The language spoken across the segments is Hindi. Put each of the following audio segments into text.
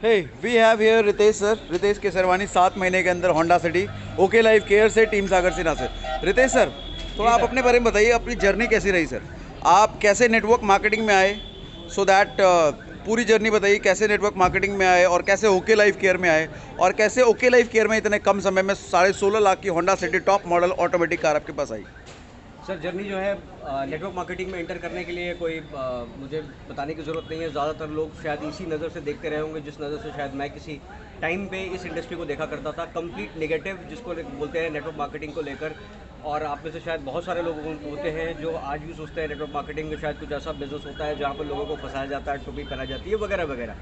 Hey, we have here Ritesh sir, Ritesh Kesarwani 7 महीने के अंदर Honda City okay life care से team Sagar Sinha sir. Ritesh sir, थोड़ा जी आप सर। अपने बारे में बताइए, अपनी जर्नी कैसी रही सर? आप कैसे नेटवर्क मार्केटिंग में आए? सो दैट पूरी जर्नी बताइए, कैसे नेटवर्क मार्केटिंग में आए और कैसे ओके लाइफ केयर में आए और कैसे ओके लाइफ केयर में इतने कम समय में 16.5 लाख की Honda city top model automatic car आपके पास आई। सर जर्नी जो है नेटवर्क मार्केटिंग में एंटर करने के लिए कोई मुझे बताने की ज़रूरत नहीं है। ज़्यादातर लोग शायद इसी नज़र से देखते रहे होंगे जिस नज़र से शायद मैं किसी टाइम पे इस इंडस्ट्री को देखा करता था, कंप्लीट नेगेटिव जिसको बोलते हैं नेटवर्क मार्केटिंग को लेकर। और आप में से शायद बहुत सारे लोग होते हैं जो आज भी सोचते हैं नेटवर्क मार्केटिंग में शायद कुछ ऐसा बिजनेस होता है जहाँ पर लोगों को फंसाया जाता है, टोपी पहनाई जाती है वगैरह वगैरह।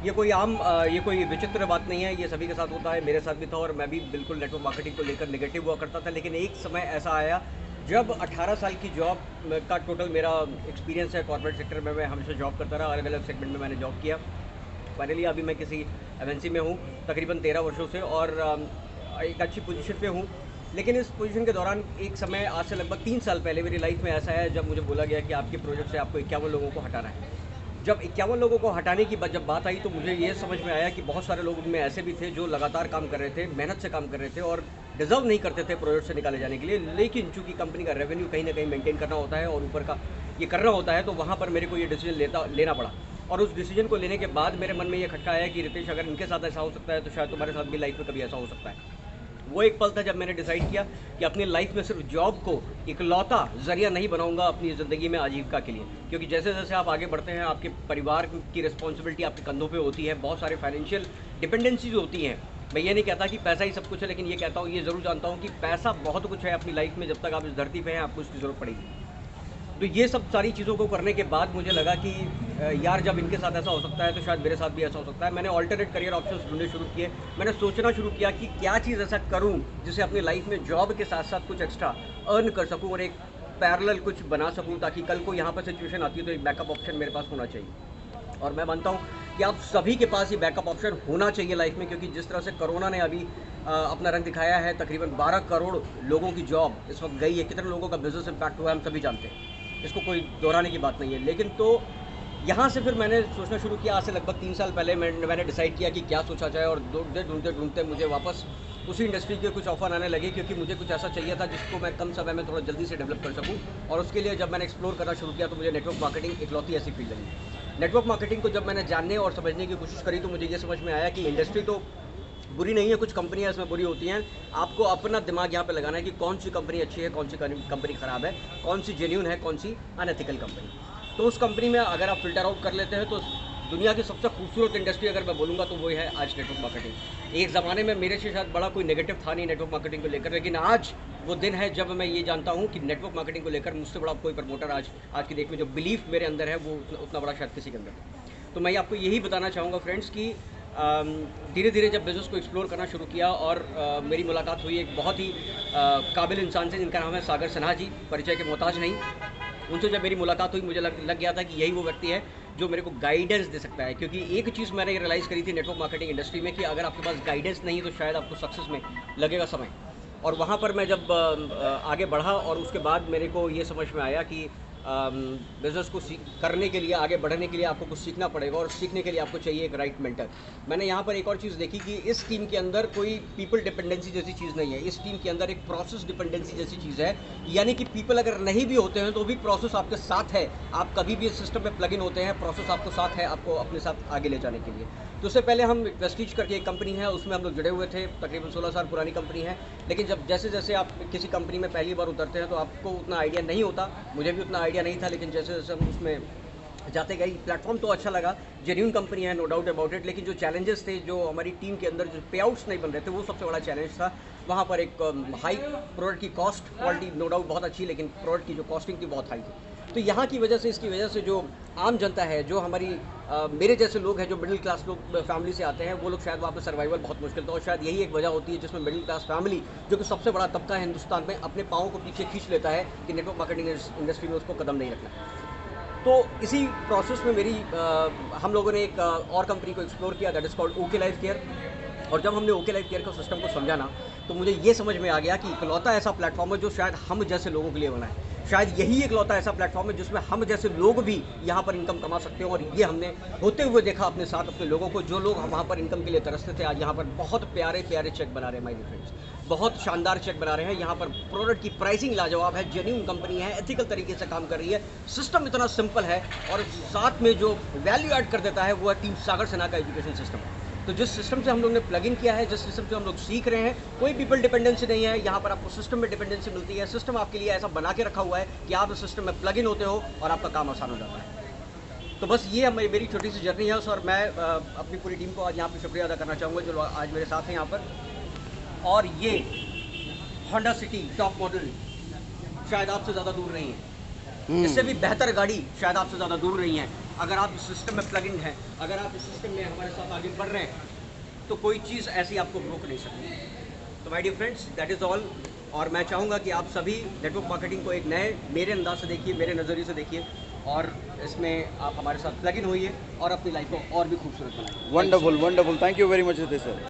ये कोई विचित्र बात नहीं है, ये सभी के साथ होता है, मेरे साथ भी था। और मैं भी बिल्कुल नेटवर्क मार्केटिंग को लेकर नेगेटिव हुआ करता था। लेकिन एक समय ऐसा आया जब 18 साल की जॉब का टोटल मेरा एक्सपीरियंस है कॉर्पोरेट सेक्टर में। मैं हमेशा जॉब करता रहा, अलग अलग सेगमेंट में मैंने जॉब किया। फाइनली अभी मैं किसी एमएनसी में हूँ तकरीबन 13 वर्षों से, और एक अच्छी पोजीशन पे हूँ। लेकिन इस पोजीशन के दौरान एक समय आज से लगभग 3 साल पहले मेरी लाइफ में ऐसा है जब मुझे बोला गया कि आपके प्रोजेक्ट से आपको 51 लोगों को हटाना है। जब 51 लोगों को हटाने की जब बात आई तो मुझे ये समझ में आया कि बहुत सारे लोग उनमें ऐसे भी थे जो लगातार काम कर रहे थे, मेहनत से काम कर रहे थे और डिजर्व नहीं करते थे प्रोजेक्ट से निकाले जाने के लिए। लेकिन चूंकि कंपनी का रेवेन्यू कहीं ना कहीं मेंटेन करना होता है और ऊपर का ये करना होता है, तो वहाँ पर मेरे को ये डिसीजन लेना पड़ा। और उस डिसीजन को लेने के बाद मेरे मन में ये खटका आया कि रितेश, अगर इनके साथ ऐसा हो सकता है तो शायद तुम्हारे साथ भी लाइफ में कभी ऐसा हो सकता है। वो एक पल था जब मैंने डिसाइड किया कि अपनी लाइफ में सिर्फ जॉब को इकलौता जरिया नहीं बनाऊंगा अपनी ज़िंदगी में आजीविका के लिए। क्योंकि जैसे जैसे आप आगे बढ़ते हैं आपके परिवार की रिस्पॉन्सिबिलिटी आपके कंधों पे होती है, बहुत सारे फाइनेंशियल डिपेंडेंसीज होती हैं। मैं ये नहीं कहता कि पैसा ही सब कुछ है, लेकिन ये कहता हूँ, ये ज़रूर जानता हूँ कि पैसा बहुत कुछ है अपनी लाइफ में। जब तक आप इस धरती पे हैं आपको इसकी ज़रूरत पड़ेगी। तो ये सब सारी चीज़ों को करने के बाद मुझे लगा कि यार, जब इनके साथ ऐसा हो सकता है तो शायद मेरे साथ भी ऐसा हो सकता है। मैंने ऑल्टरनेट करियर ऑप्शंस ढूंढने शुरू किए। मैंने सोचना शुरू किया कि क्या चीज़ ऐसा करूं जिससे अपनी लाइफ में जॉब के साथ साथ कुछ एक्स्ट्रा अर्न कर सकूं और एक पैरेलल कुछ बना सकूं, ताकि कल को यहाँ पर सिचुएशन आती है तो एक बैकअप ऑप्शन मेरे पास होना चाहिए। और मैं मानता हूँ कि आप सभी के पास ये बैकअप ऑप्शन होना चाहिए लाइफ में, क्योंकि जिस तरह से कोरोना ने अभी अपना रंग दिखाया है, तकरीबन 12 करोड़ लोगों की जॉब इस वक्त गई है। कितने लोगों का बिजनेस इंपैक्ट हुआ है हम सभी जानते हैं, इसको कोई दोहराने की बात नहीं है। लेकिन तो यहाँ से फिर मैंने सोचना शुरू किया। आज से लगभग 3 साल पहले मैंने डिसाइड किया कि क्या सोचा जाए, और ढूंढते ढूंढते ढूंढते मुझे वापस उसी इंडस्ट्री के कुछ ऑफर आने लगे, क्योंकि मुझे कुछ ऐसा चाहिए था जिसको मैं कम समय में थोड़ा जल्दी से डेवलप कर सकूँ। और उसके लिए जब मैंने एक्सप्लोर करना शुरू किया तो मुझे नेटवर्क मार्केटिंग इकलौती ऐसी फील्ड लगी। नेटवर्क मार्केटिंग को जब मैंने जानने और समझने की कोशिश करी तो मुझे ये समझ में आया कि इंडस्ट्री तो बुरी नहीं है, कुछ कंपनियां इसमें बुरी होती हैं। आपको अपना दिमाग यहाँ पे लगाना है कि कौन सी कंपनी अच्छी है, कौन सी कंपनी ख़राब है, कौन सी जेन्यून है, कौन सी अनएथिकल कंपनी। तो उस कंपनी में अगर आप फिल्टर आउट कर लेते हैं तो दुनिया की सबसे खूबसूरत इंडस्ट्री अगर मैं बोलूँगा तो वो है आज नेटवर्क मार्केटिंग। एक ज़माने में मेरे से शायद बड़ा कोई नेगेटिव था नहीं नेटवर्क मार्केटिंग को लेकर, लेकिन आज वो दिन है जब मैं ये जानता हूँ कि नेटवर्क मार्केटिंग को लेकर मुझसे बड़ा कोई प्रमोटर आज की डेट में जो बिलीफ मेरे अंदर है वो उतना बड़ा शायद किसी के अंदर नहीं। तो मैं आपको यही बताना चाहूँगा फ्रेंड्स कि धीरे धीरे जब बिज़नेस को एक्सप्लोर करना शुरू किया और मेरी मुलाकात हुई एक बहुत ही काबिल इंसान से जिनका नाम है सागर सिन्हा जी, परिचय के मोहताज नहीं। उनसे जब मेरी मुलाकात हुई मुझे लग गया था कि यही वो व्यक्ति है जो मेरे को गाइडेंस दे सकता है। क्योंकि एक चीज़ मैंने रियलाइज़ करी थी नेटवर्क मार्केटिंग इंडस्ट्री में कि अगर आपके पास गाइडेंस नहीं तो शायद आपको सक्सेस में लगेगा समय। और वहाँ पर मैं जब आगे बढ़ा और उसके बाद मेरे को ये समझ में आया कि बिज़नेस को करने के लिए, आगे बढ़ने के लिए आपको कुछ सीखना पड़ेगा, और सीखने के लिए आपको चाहिए एक राइट मेंटर। मैंने यहाँ पर एक और चीज़ देखी कि इस टीम के अंदर कोई पीपल डिपेंडेंसी जैसी चीज़ नहीं है, इस टीम के अंदर एक प्रोसेस डिपेंडेंसी जैसी चीज़ है। यानी कि पीपल अगर नहीं भी होते हैं तो भी प्रोसेस आपके साथ है। आप कभी भी इस सिस्टम में प्लग इन होते हैं, प्रोसेस आपको साथ है, आपको अपने साथ आगे ले जाने के लिए। तो उससे पहले हम वेस्टीज करके एक कंपनी है, उसमें हम लोग जुड़े हुए थे। तकरीबन 16 साल पुरानी कंपनी है। लेकिन जब जैसे जैसे आप किसी कंपनी में पहली बार उतरते हैं तो आपको उतना आइडिया नहीं होता, मुझे भी उतना आइडिया नहीं था। लेकिन जैसे जैसे हम उसमें जाते गए, प्लेटफॉर्म तो अच्छा लगा, जेन्यून कंपनी है, नो डाउट अबाउट इट। लेकिन जो चैलेंजेस थे, जो हमारी टीम के अंदर जो पे आउट्स नहीं बन रहे थे, वो सबसे बड़ा चैलेंज था। वहाँ पर एक हाई प्रोडक्ट की कॉस्ट, क्वालिटी नो डाउट बहुत अच्छी, लेकिन प्रोडक्ट की जो कॉस्टिंग थी बहुत हाई थी। तो यहाँ की वजह से, इसकी वजह से जो आम जनता है, जो हमारी मेरे जैसे लोग हैं जो मिडिल क्लास लोग फैमिली से आते हैं, वो लोग शायद वहाँ पर सर्वाइवल बहुत मुश्किल था। और शायद यही एक वजह होती है जिसमें मिडिल क्लास फैमिली, जो कि सबसे बड़ा तबका है हिंदुस्तान में, अपने पाँव को पीछे खींच लेता है कि नेटवर्क मार्केटिंग इंडस्ट्री में उसको कदम नहीं रखना। तो इसी प्रोसेस में हम लोगों ने एक और कंपनी को एक्सप्लोर किया, that is called okay life care. और जब हमने ओके लाइफ केयर का सिस्टम को समझा ना, तो मुझे ये समझ में आ गया कि इकलौता ऐसा प्लेटफॉर्म है जो शायद हम जैसे लोगों के लिए बना है। शायद यही एक लौता ऐसा प्लेटफॉर्म है जिसमें हम जैसे लोग भी यहाँ पर इनकम कमा सकते हैं, और ये हमने होते हुए देखा अपने साथ अपने लोगों को, जो लोग वहाँ पर इनकम के लिए तरसते थे आज यहाँ पर बहुत प्यारे प्यारे चेक बना रहे हैं माय डियर फ्रेंड्स, बहुत शानदार चेक बना रहे हैं। यहाँ पर प्रोडक्ट की प्राइसिंग लाजवाब है, जेन्युइन कंपनी है, एथिकल तरीके से काम कर रही है, सिस्टम इतना सिंपल है, और साथ में जो वैल्यू ऐड कर देता है वो है टीम सागर सिन्हा का एजुकेशन सिस्टम। तो जिस सिस्टम से हम लोग ने प्लग इन किया है, जिस सिस्टम से हम लोग सीख रहे हैं, कोई पीपल डिपेंडेंसी नहीं है यहाँ पर, आपको सिस्टम में डिपेंडेंसी मिलती है। सिस्टम आपके लिए ऐसा बना के रखा हुआ है कि आप इस सिस्टम में प्लग इन होते हो और आपका काम आसान हो जाता है। तो बस ये मेरी छोटी सी जर्नी है, और मैं अपनी पूरी टीम को आज यहाँ पर शुक्रिया अदा करना चाहूँगा जो आज मेरे साथ हैं यहाँ पर। और ये होंडा सिटी टॉप मॉडल शायद आपसे ज़्यादा दूर नहीं है, इससे भी बेहतर गाड़ी शायद आपसे ज़्यादा दूर नहीं है। अगर आप इस सिस्टम में प्लग इन हैं, अगर आप इस सिस्टम में हमारे साथ आगे बढ़ रहे हैं, तो कोई चीज़ ऐसी आपको रोक नहीं सकती। तो my dear friends, that is all. और मैं चाहूँगा कि आप सभी नेटवर्क मार्केटिंग को एक नए मेरे अंदाज से देखिए, मेरे नज़रिए से देखिए, और इसमें आप हमारे साथ प्लग इन होइए और अपनी लाइफ को और भी खूबसूरत बनाइए। Wonderful wonderful, thank you very much Hitesh sir.